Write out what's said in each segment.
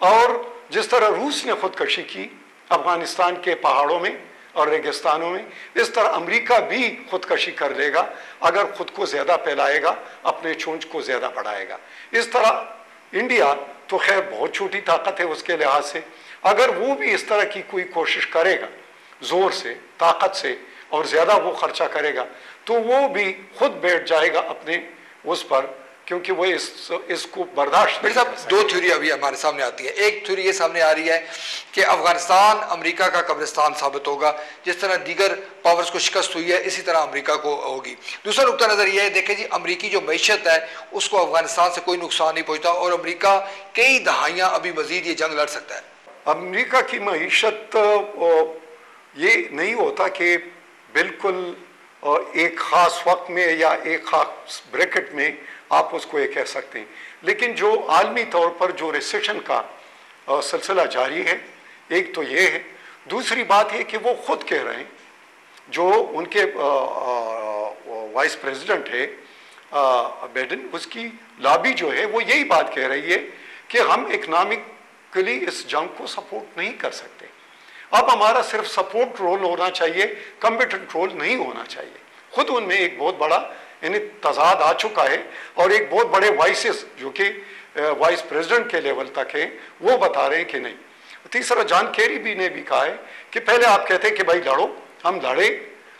और जिस तरह रूस ने खुदकशी की अफगानिस्तान के पहाड़ों में और रेगिस्तानों में, इस तरह अमेरिका भी खुदकशी कर लेगा अगर खुद को ज़्यादा फैलाएगा, अपने चोंच को ज़्यादा बढ़ाएगा। इस तरह इंडिया तो खैर बहुत छोटी ताकत है उसके लिहाज से, अगर वो भी इस तरह की कोई कोशिश करेगा ज़ोर से, ताकत से, और ज़्यादा वो खर्चा करेगा, तो वो भी खुद बैठ जाएगा अपने उस पर, क्योंकि वो इसको बर्दाश्त नहीं। साहब, दो थ्योरी अभी हमारे सामने आती है। एक थ्योरी ये सामने आ रही है कि अफगानिस्तान अमेरिका का कब्रिस्तान साबित होगा, जिस तरह दीगर पावर्स को शिकस्त हुई है इसी तरह अमेरिका को होगी। दूसरा नुकता नज़र यह है, देखें जी, अमेरिकी जो मैशत है उसको अफगानिस्तान से कोई नुकसान नहीं पहुँचता और अमेरिका कई दहाइयाँ अभी मजीद ये जंग लड़ सकता है। अमेरिका की मैशत ये नहीं होता कि बिल्कुल एक ख़ास वक्त में या एक ख़ास ब्रैकेट में आप उसको ये कह सकते हैं, लेकिन जो आलमी तौर पर जो रिसेशन का सिलसिला जारी है, एक तो ये है। दूसरी बात है कि वो खुद कह रहे हैं, जो उनके वाइस प्रेसिडेंट है बाइडेन, उसकी लॉबी जो है वो यही बात कह रही है कि हम इकनॉमिकली इस जंग को सपोर्ट नहीं कर सकते। अब हमारा सिर्फ सपोर्ट रोल होना चाहिए, कम्बिटेंट रोल नहीं होना चाहिए। खुद उनमें एक बहुत बड़ा यानी तजाद आ चुका है और एक बहुत बड़े वाइसेस जो कि वाइस प्रेसिडेंट के लेवल तक है वो बता रहे हैं कि नहीं। तीसरा, जॉन केरी भी ने भी कहा है कि पहले आप कहते हैं कि भाई लड़ो, हम लड़े,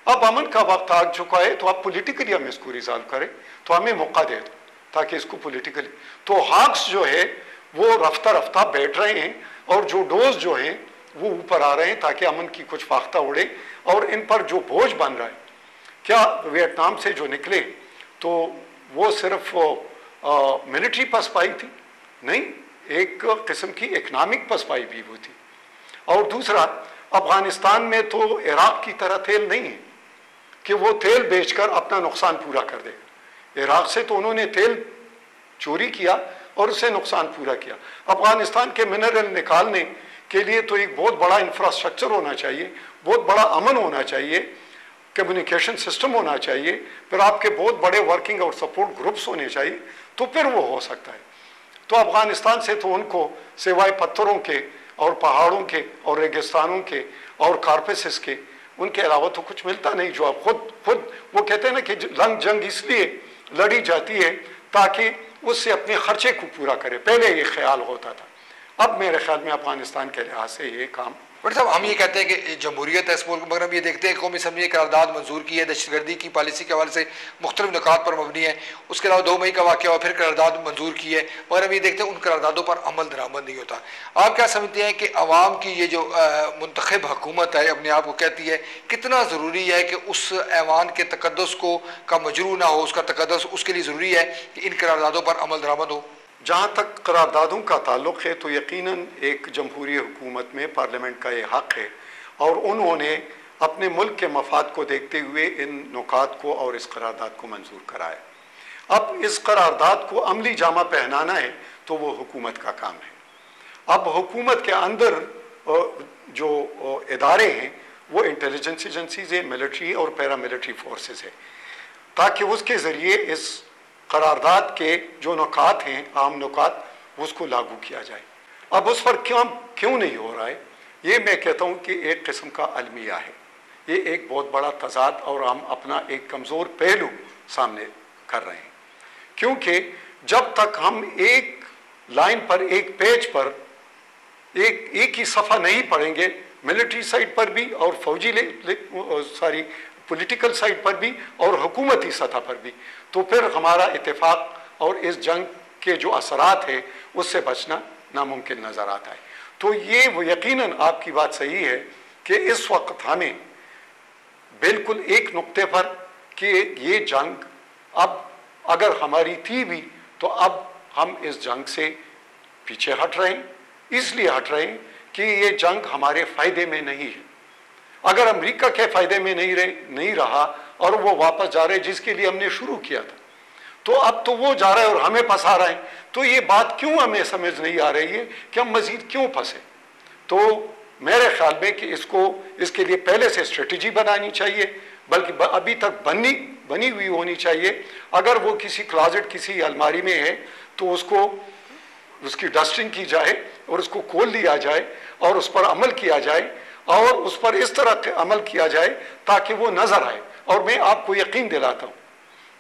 अब अमन का वक्त आ चुका है तो आप पॉलिटिकली हम इसको रिजॉल्व करें, तो हमें मौका दे दो ताकि इसको पॉलिटिकली। तो हाक्स जो है वो रफ्ता रफ्ता बैठ रहे हैं और जो डोज जो हैं वो ऊपर आ रहे हैं ताकि अमन की कुछ फाख्ता उड़े, और इन पर जो बोझ बन रहा है, क्या वियतनाम से जो निकले तो वो सिर्फ मिलिट्री पसपाई थी? नहीं, एक किस्म की इकनॉमिक पसपाई भी वो थी। और दूसरा, अफगानिस्तान में तो इराक की तरह तेल नहीं है कि वो तेल बेचकर अपना नुकसान पूरा कर देगा। इराक से तो उन्होंने तेल चोरी किया और उससे नुकसान पूरा किया। अफगानिस्तान के मिनरल निकालने के लिए तो एक बहुत बड़ा इंफ्रास्ट्रक्चर होना चाहिए, बहुत बड़ा अमन होना चाहिए, कम्युनिकेशन सिस्टम होना चाहिए, फिर आपके बहुत बड़े वर्किंग और सपोर्ट ग्रुप्स होने चाहिए, तो फिर वो हो सकता है। तो अफगानिस्तान से तो उनको सिवाय पत्थरों के और पहाड़ों के और रेगिस्तानों के और कार्पेसिस के, उनके अलावा तो कुछ मिलता नहीं। जो आप खुद वो कहते हैं ना कि जंग इसलिए लड़ी जाती है ताकि उससे अपने खर्चे को पूरा करे, पहले ये ख्याल होता था। अब मेरे ख्याल में अफगानिस्तान के लिहाज से ये काम। बट साहब, हम ये कहते हैं कि जमहूरियत है इस मुल्क, मगर हम ये देखते हैं कि कौमी असम्बली ने करारदाद मंजूर की है, दहशतगर्दी की पॉलिसी के हवाले से मुख्तलिफ नुकात पर मबनी है। उसके अलावा 2 मई का वाक़या हुआ, फिर करारदाद मंजूर की है, मगर हम ये देखते हैं उन करारदादों पर अमल दरामद नहीं होता। आप क्या समझते हैं कि अवाम की ये जो मुंतखब हुकूमत है, अपने आप को कहती है, कितना ज़रूरी है कि उस ऐवान के तकद्दुस को का मजरू ना हो, उसका तकद्दुस, उसके लिए ज़रूरी है कि इन करारदादों पर अमल दरामद हो? जहाँ तक करारदादों का ताल्लुक़ है तो यकीनन एक जमहूरी हुकूमत में पार्लियामेंट का ये हक़ है और उन्होंने अपने मुल्क के मफाद को देखते हुए इन नुकात को और इस करारदाद को मंजूर कराया। अब इस करारदाद को अमली जामा पहनाना है तो वो हुकूमत का काम है। अब हुकूमत के अंदर जो इदारे हैं वो इंटेलिजेंस एजेंसीज है, मिलिट्री और पैरामिलिट्री फोर्सेस है, ताकि उसके ज़रिए इस करारदाद के जो नुकात हैं, आम नुकात, उसको लागू किया जाए। अब उस पर क्यों नहीं हो रहा है, ये मैं कहता हूँ कि एक किस्म का अलमिया है, ये एक बहुत बड़ा तजाद और हम अपना एक कमज़ोर पहलू सामने कर रहे हैं। क्योंकि जब तक हम एक लाइन पर, एक पेज पर एक ही सफ़ा नहीं पढ़ेंगे, मिलिट्री साइड पर भी और फौजी सारी पॉलिटिकल साइड पर भी और हुकूमती सतह पर भी, तो फिर हमारा इत्तेफाक और इस जंग के जो असरात है उससे बचना नामुमकिन नज़र आता है। तो ये वो यकीनन आपकी बात सही है कि इस वक्त हमें बिल्कुल एक नुक्ते पर कि ये जंग अब अगर हमारी थी भी तो अब हम इस जंग से पीछे हट रहे हैं, इसलिए हट रहे हैं कि ये जंग हमारे फ़ायदे में नहीं है। अगर अमेरिका के फ़ायदे में नहीं रहा और वो वापस जा रहे जिसके लिए हमने शुरू किया था, तो अब तो वो जा रहा है और हमें फंसा रहे हैं। तो ये बात क्यों हमें समझ नहीं आ रही है कि हम मज़ीद क्यों फंसे। तो मेरे ख्याल में कि इसके लिए पहले से स्ट्रेटजी बनानी चाहिए, बल्कि अभी तक बनी हुई होनी चाहिए। अगर वो किसी क्लोजेट, किसी अलमारी में है तो उसको उसकी डस्टिंग की जाए और उसको खोल लिया जाए और उस पर अमल किया जाए और उस पर इस तरह अमल किया जाए ताकि वो नजर आए। और मैं आपको यकीन दिलाता हूं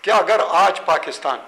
कि अगर आज पाकिस्तान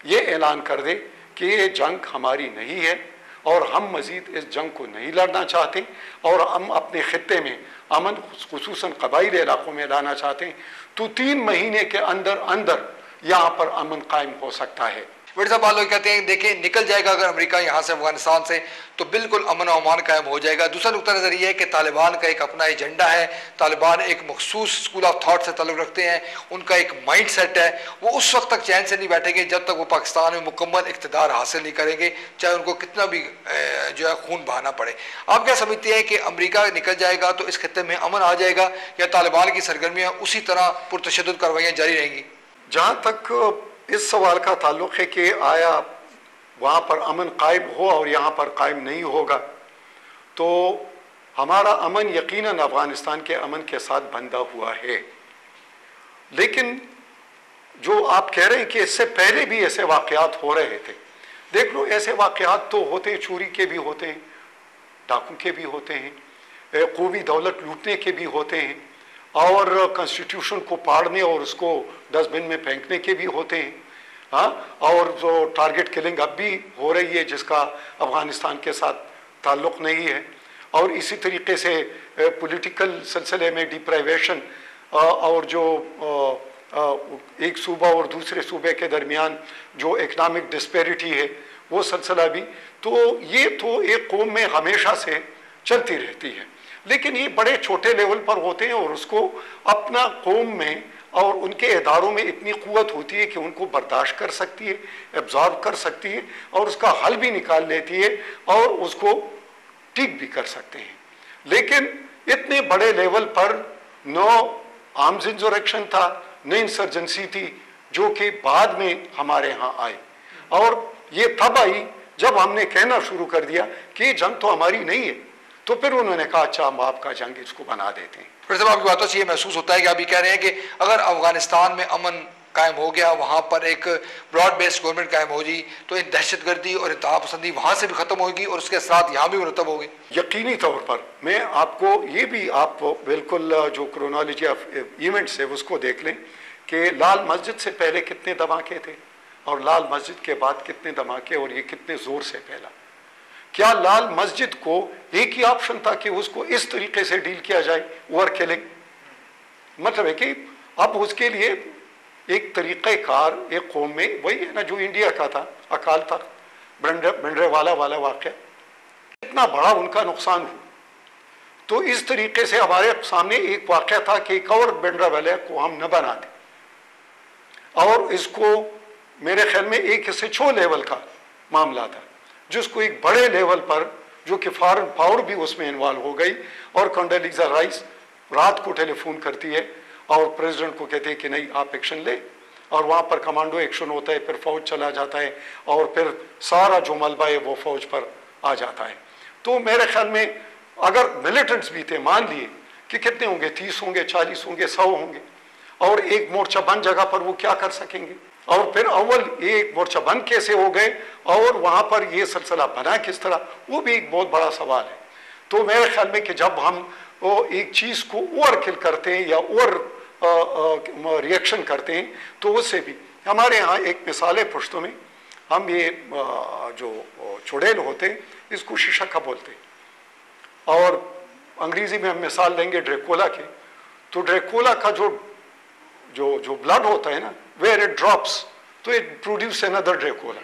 ये ऐलान कर दे कि ये जंग हमारी नहीं है और हम मजीद इस जंग को नहीं लड़ना चाहते और हम अपने खित्ते में अमन खुसूसन कबाइली इलाकों में लाना चाहते हैं, तो 3 महीने के अंदर अंदर यहाँ पर अमन कायम हो सकता है। वैसे साहब लोग कहते हैं देखें निकल जाएगा अगर अमेरिका यहाँ से अफगानिस्तान से तो बिल्कुल अमन और अमान कायम हो जाएगा। दूसरा नुकता नज़र ये है कि तालिबान का एक अपना एजेंडा है, तालिबान एक मखसूस स्कूल ऑफ थाट से ताल्लुक़ रखते हैं, उनका एक माइंड सेट है, वो उस वक्त तक चैन से नहीं बैठेंगे जब तक वो पाकिस्तान में मुकम्मल इक़्तिदार हासिल नहीं करेंगे, चाहे उनको कितना भी जो है खून बहाना पड़े। आप क्या समझते हैं कि अमेरिका निकल जाएगा तो इस खित्ते में अमन आ जाएगा या तालिबान की सरगर्मियाँ उसी तरह पुरतशद्दुद कार्रवाइयाँ जारी रहेंगी? जहाँ तक इस सवाल का ताल्लुक है कि आया वहाँ पर अमन कायम हो और यहाँ पर कायम नहीं होगा, तो हमारा अमन यकीनन अफ़गानिस्तान के अमन के साथ बंधा हुआ है। लेकिन जो आप कह रहे हैं कि इससे पहले भी ऐसे वाक़यात हो रहे थे, देख लो ऐसे वाक़यात तो होते हैं, चोरी के भी होते हैं, डाकू के भी होते हैं, कौमी दौलत लूटने के भी होते हैं और कॉन्स्टिट्यूशन को पाड़ने और उसको डस्टबिन में फेंकने के भी होते हैं। हाँ, और जो टारगेट किलिंग अब भी हो रही है जिसका अफ़गानिस्तान के साथ ताल्लुक़ नहीं है, और इसी तरीके से पॉलिटिकल सिलसिले में डिप्राइवेशन और जो एक सूबा और दूसरे सूबे के दरमियान जो इकनॉमिक डिस्पैरिटी है वो सिलसिला भी, तो ये तो एक कौम में हमेशा से चलती रहती है। लेकिन ये बड़े छोटे लेवल पर होते हैं और उसको अपना कौम में और उनके इदारों में इतनी क़ुव्वत होती है कि उनको बर्दाश्त कर सकती है, एब्जॉर्ब कर सकती है और उसका हल भी निकाल लेती है और उसको ठीक भी कर सकते हैं। लेकिन इतने बड़े लेवल पर नो आर्म्स इंसरेक्शन था, न इंसर्जेंसी थी, जो कि बाद में हमारे यहाँ आई, और ये तब आई जब हमने कहना शुरू कर दिया कि जंग तो हमारी नहीं है, तो फिर उन्होंने कहा अच्छा हम आपका जंग इसको बना देते हैं। फिर सब आपकी बातों से ये महसूस होता है कि आप ये कह रहे हैं कि अगर अफगानिस्तान में अमन कायम हो गया, वहाँ पर एक ब्रॉड बेस्ड गवर्नमेंट कायम हो जी, तो इन दहशतगर्दी और इंतहा पसंदी वहाँ से भी ख़त्म होगी और उसके साथ यहाँ भी मुरतब होगी। यकीनी तौर पर मैं आपको ये भी, आप बिल्कुल जो क्रोनोलॉजी ऑफ इवेंट्स है उसको देख लें कि लाल मस्जिद से पहले कितने धमाके थे और लाल मस्जिद के बाद कितने धमाके, और ये कितने ज़ोर से फैला। क्या लाल मस्जिद को एक ही ऑप्शन था कि उसको इस तरीके से डील किया जाए, ओवर किलिंग? मतलब है कि अब उसके लिए एक तरीक़ेकार एक कौम में वही है ना जो इंडिया का था, अकाल था, भिंडरेवाला वाला वाक़या, इतना बड़ा उनका नुकसान हुआ। तो इस तरीके से हमारे सामने एक वाक़या था कि एक और भिंडरेवाला को हम न बनाते, और इसको मेरे ख्याल में एक हिस्से छो लेवल का मामला था जिसको एक बड़े लेवल पर, जो कि फॉरेन पावर भी उसमें इन्वॉल्व हो गई, और कंडोलीज़ा राइस रात को टेलीफोन करती है और प्रेसिडेंट को कहते हैं कि नहीं आप एक्शन ले, और वहाँ पर कमांडो एक्शन होता है, फिर फौज चला जाता है और फिर सारा जो मलबा है वो फौज पर आ जाता है। तो मेरे ख्याल में अगर मिलिटेंट्स भी थे, मान लिए कि कितने होंगे, 30 होंगे, 40 होंगे, 100 होंगे, और एक मोर्चा बंद जगह पर वो क्या कर सकेंगे, और फिर अव्वल एक मोर्चा बंद कैसे हो गए और वहाँ पर ये सिलसिला बना किस तरह, वो भी एक बहुत बड़ा सवाल है। तो मेरे ख्याल में कि जब हम वो एक चीज़ को ओवर किल करते हैं या ओवर रिएक्शन करते हैं, तो उससे भी हमारे यहाँ एक मिसाल है पुश्तों में, हम ये जो चुड़ैल होते हैं इसको शीशा बोलते हैं, और अंग्रेज़ी में हम मिसाल लेंगे ड्रैकुला के, तो ड्रैकुला का जो ब्लड होता है ना, वेयर इट ड्रॉप्स तो इट प्रोड्यूस अनदर ड्रैकुला।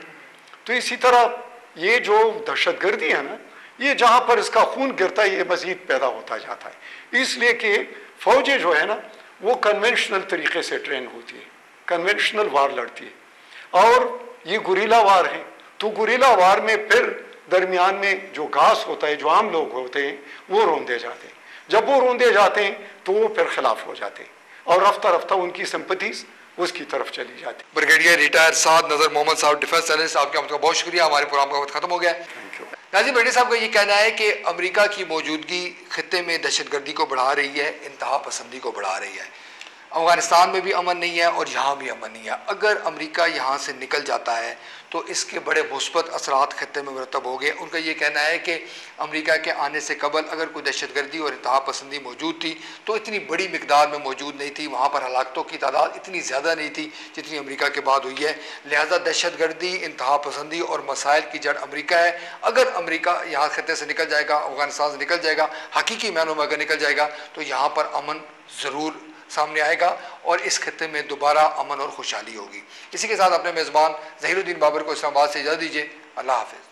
तो इसी तरह ये जो दहशतगर्दी है ना, ये जहाँ पर इसका खून गिरता है ये मज़ीद पैदा होता जाता है, इसलिए कि फ़ौजें जो है ना वो कन्वेंशनल तरीके से ट्रेन होती है, कन्वेंशनल वार लड़ती है, और ये गुरीला वार है। तो गुरीला वार में फिर दरमियान में जो घास होता है, जो आम लोग होते हैं, वो रौंदे जाते हैं। जब वो रौंदे जाते हैं तो वो फिर खिलाफ हो जाते हैं, और रफ्ता रफ्ता उनकी सिंपथीज उसकी तरफ चली जाती। ब्रिगेडियर रिटायर साद नज़र मोहम्मद साहब, डिफेंस एनालिस्ट, आपका बहुत शुक्रिया। हमारे प्रोग्राम का वक्त खत्म हो गया। Thank you. नाज़िम बेटे साहब का ये कहना है कि अमेरिका की मौजूदगी खित्ते में दहशतगर्दी को बढ़ा रही है, इंतहा पसंदी को बढ़ा रही है। अफ़गानिस्तान में भी अमन नहीं है और यहाँ भी अमन नहीं है। अगर अमेरिका यहाँ से निकल जाता है तो इसके बड़े मुस्बत असरात खत्े में मरतब हो गए। उनका ये कहना है कि अमेरिका के आने से कबल अगर कोई दहशतगर्दी और इंतहा पसंदी मौजूद थी तो इतनी बड़ी मिकदार में मौजूद नहीं थी, वहाँ पर हलाकतों की तादाद इतनी ज़्यादा नहीं थी जितनी अमेरिका के बाद हुई है। लिहाजा दहशतगर्दी, इंतहा पसंदी और मसाइल की जड़ अमेरिका है। अगर अमेरिका यहाँ खत्े से निकल जाएगा, अफ़गानिस्तान से निकल जाएगा, हकीकी मायनों में अगर निकल जाएगा तो यहाँ पर अमन ज़रूर सामने आएगा और इस खत्े में दोबारा अमन और खुशहाली होगी। इसी के साथ अपने मेज़बान ज़हीरुद्दीन बाबर को इस्लामाबाद से इजाज़त दीजिए। अल्लाह हाफ़िज़।